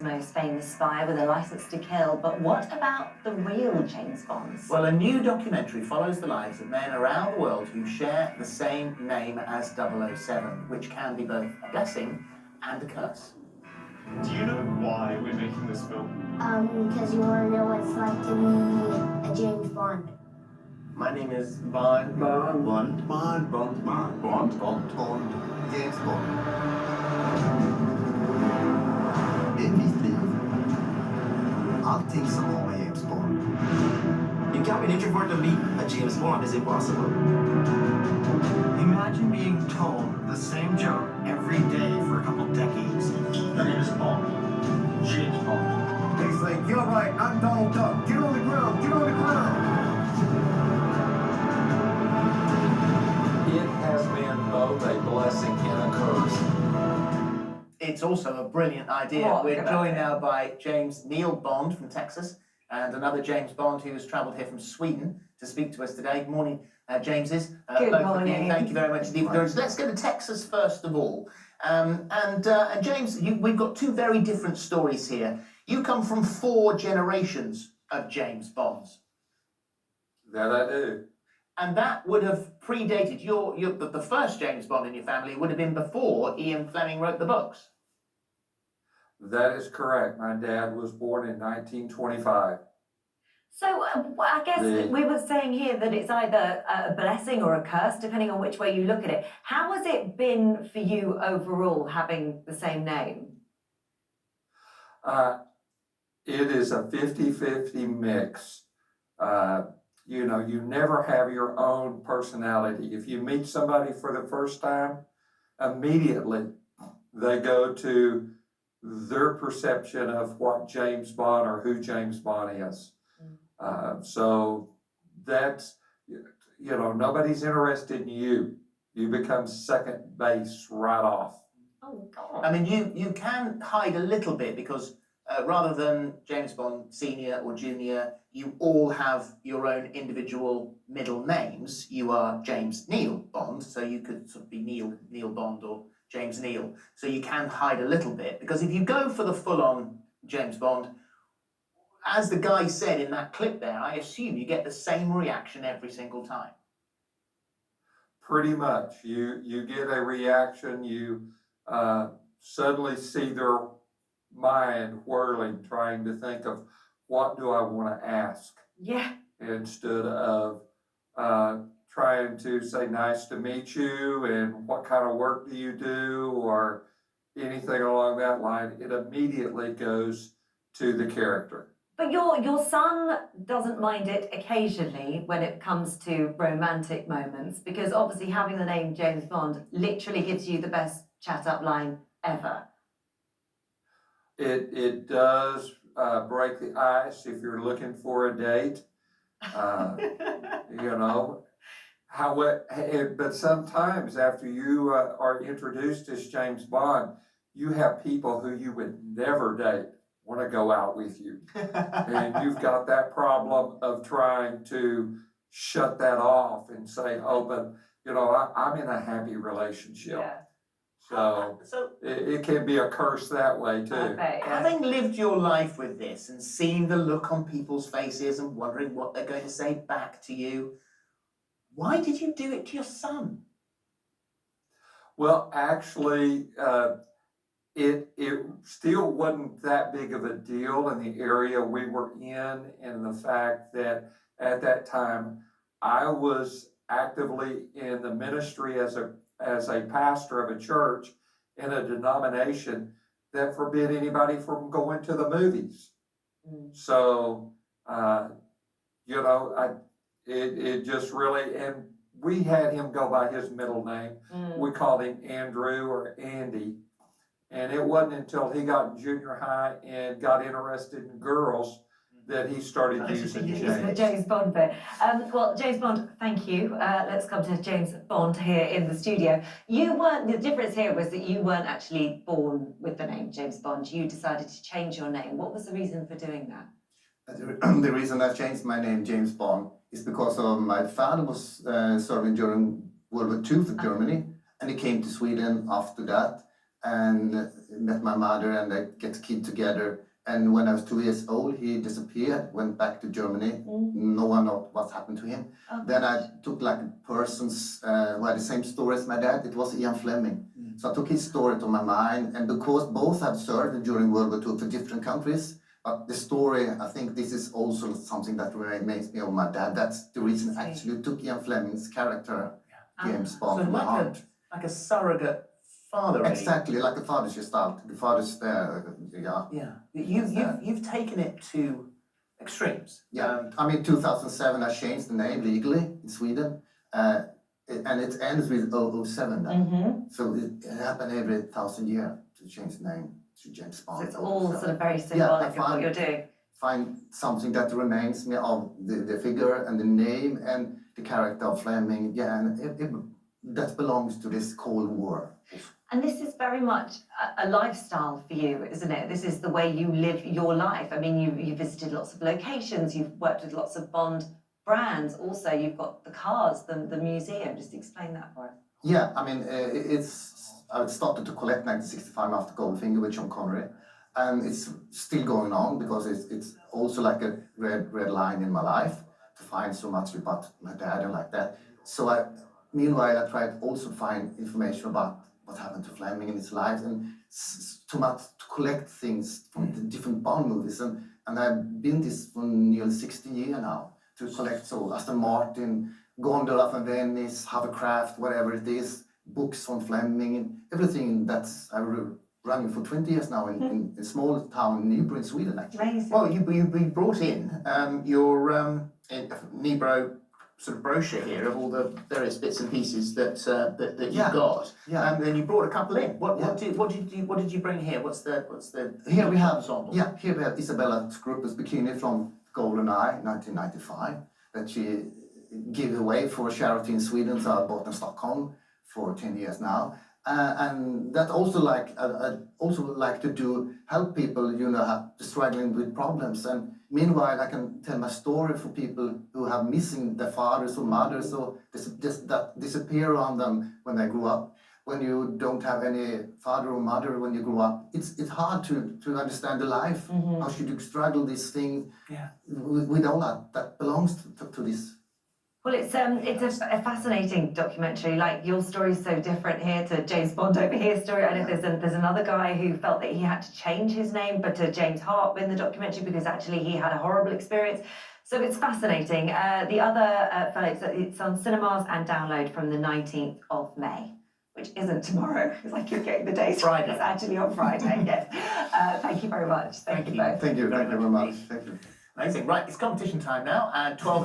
Most famous spy with a license to kill, but what about the real James Bonds? Well, a new documentary follows the lives of men around the world who share the same name as 007, which can be both a blessing and a curse. Do you know why we're making this film? Because you want to know what it's like to be a James Bond. My name is Bond. Bond. Bond. Bond. Bond. Bond. Bond. Bond. Bond. James Bond. I mitt liv, allting som har med James Bond. Becoming introverted to meet a James Bond is impossible. Imagine being told the same joke every day for a couple decades. Your name is Bond. James Bond. He's like, you're right, I'm Donald Duck. Get on the ground, get on the ground. It has been both a blessing and a curse. It's also a brilliant idea. We're joined now by James Neil Bond from Texas and another James Bond who has travelled here from Sweden to speak to us today. Good morning, Jameses. Good both morning. Of you. Thank you very much indeed for joining us. Let's go to Texas first of all. And James, we've got two very different stories here. You come from 4 generations of James Bonds. That I do. And that would have predated the first James Bond in your family would have been before Ian Fleming wrote the books. That is correct. My dad was born in 1925. So I guess we were saying here that it's either a blessing or a curse, depending on which way you look at it. How has it been for you overall, having the same name? It is a 50-50 mix. You know, you never have your own personality. If you meet somebody for the first time, immediately they go to their perception of what James Bond or who James Bond is. So that's, you know, nobody's interested in you. You become second base right off. Oh, God. I mean, you can hide a little bit because rather than James Bond Senior or Junior, you all have your own individual middle names. You are James Neil Bond, so you could sort of be Neil Bond or James Neil. So you can hide a little bit because if you go for the full-on James Bond, as the guy said in that clip there, I assume you get the same reaction every single time. Pretty much. You get a reaction, you suddenly see their mind whirling, trying to think of what do I want to ask? Yeah. Instead of trying to say nice to meet you and what kind of work do you do or anything along that line. It immediately goes to the character. But your son doesn't mind it occasionally when it comes to romantic moments, because obviously having the name James Bond literally gives you the best chat-up line ever. It does break the ice if you're looking for a date. You know, but sometimes after you are introduced as James Bond, you have people who you would never date want to go out with you. And you've got that problem of trying to shut that off and say, oh, but, you know, I'm in a happy relationship. Yeah. So it can be a curse that way too. Okay, yeah. Having lived your life with this and seen the look on people's faces and wondering what they're going to say back to you, why did you do it to your son? Well, actually, it still wasn't that big of a deal in the area we were in the fact that at that time I was actively in the ministry as a pastor of a church in a denomination that forbid anybody from going to the movies. So, you know, it just really, and we had him go by his middle name. We called him Andrew or Andy. And it wasn't until he got in junior high and got interested in girls that he started using James. The James Bond bit. Well, James Bond, thank you. Let's come to James Bond here in the studio. The difference here was that you weren't actually born with the name James Bond. You decided to change your name. What was the reason for doing that? The reason I changed my name James Bond is because of my father was serving during World War II for Germany, and he came to Sweden after that. and met my mother, and they get a kid together. And when I was 2 years old, he disappeared, went back to Germany. No one knows what happened to him. Then I took like persons who had the same story as my dad. It was Ian Fleming. So I took his story to my mind, and because both had served during World War II for different countries, but the story, I think this is also something that reminds me of my dad. That's the reason I actually took Ian Fleming's character, James Bond. So to my heart. like a surrogate father. Really. Exactly, like a father's gestalt. The father's there, yeah. Yeah. You've taken it to extremes. Yeah. I mean, 2007, I changed the name legally in Sweden, and it ends with 007 then. So it happened every 1,000 years to change the name to James Bond. So it's all sort of very symbolic of what you're doing. Find something that reminds me of the figure and the name and the character of Fleming. Yeah, and that belongs to this Cold War. And this is very much a lifestyle for you, isn't it? This is the way you live your life. I mean, you visited lots of locations, you've worked with lots of Bond brands. Also, you've got the cars, the museum. Just explain that for us. Yeah, I mean, I started to collect 1965 after Goldfinger with Sean Connery. And it's still going on because it's also like a red line in my life to find so much about my dad and like that. So meanwhile, I tried also to find information about what happened to Fleming in his life and too much to collect things from the different Bond movies. And I've been this for nearly 60 years now to collect so Aston Martin, Gondola from Venice, Hovercraft, whatever it is, books from Fleming, and everything that's running for 20 years now in a small town, Nybro in Sweden, actually. Amazing. Well, you brought in your Nybro sort of brochure here of all the various bits and pieces that you've got. Yeah. And then you brought a couple in. What did you bring here? What's the Here we have ensemble? Yeah, here we have Isabella Scrupul's bikini from GoldenEye, 1995, that she gave away for charity in Sweden. So I bought in Stockholm for 10 years now. And that also I also like to help people, struggling with problems. And meanwhile, I can tell my story for people who have missing their fathers or mothers or that disappear on them when they grew up. When you don't have any father or mother when you grow up, it's hard to understand the life. How should you struggle these things with all that belongs to this. Well, it's a fascinating documentary. Like, your story is so different here to James Bond over here story. I know there's another guy who felt that he had to change his name, but to James Hart in the documentary because actually he had a horrible experience. So it's fascinating. The other fellow, it's on cinemas and download from the 19th of May, which isn't tomorrow because I keep getting the dates. Friday. It's actually on Friday. Yes. Thank you very much. Thank you both. Thank you very much. Thank you. Amazing. Right, it's competition time now, and 12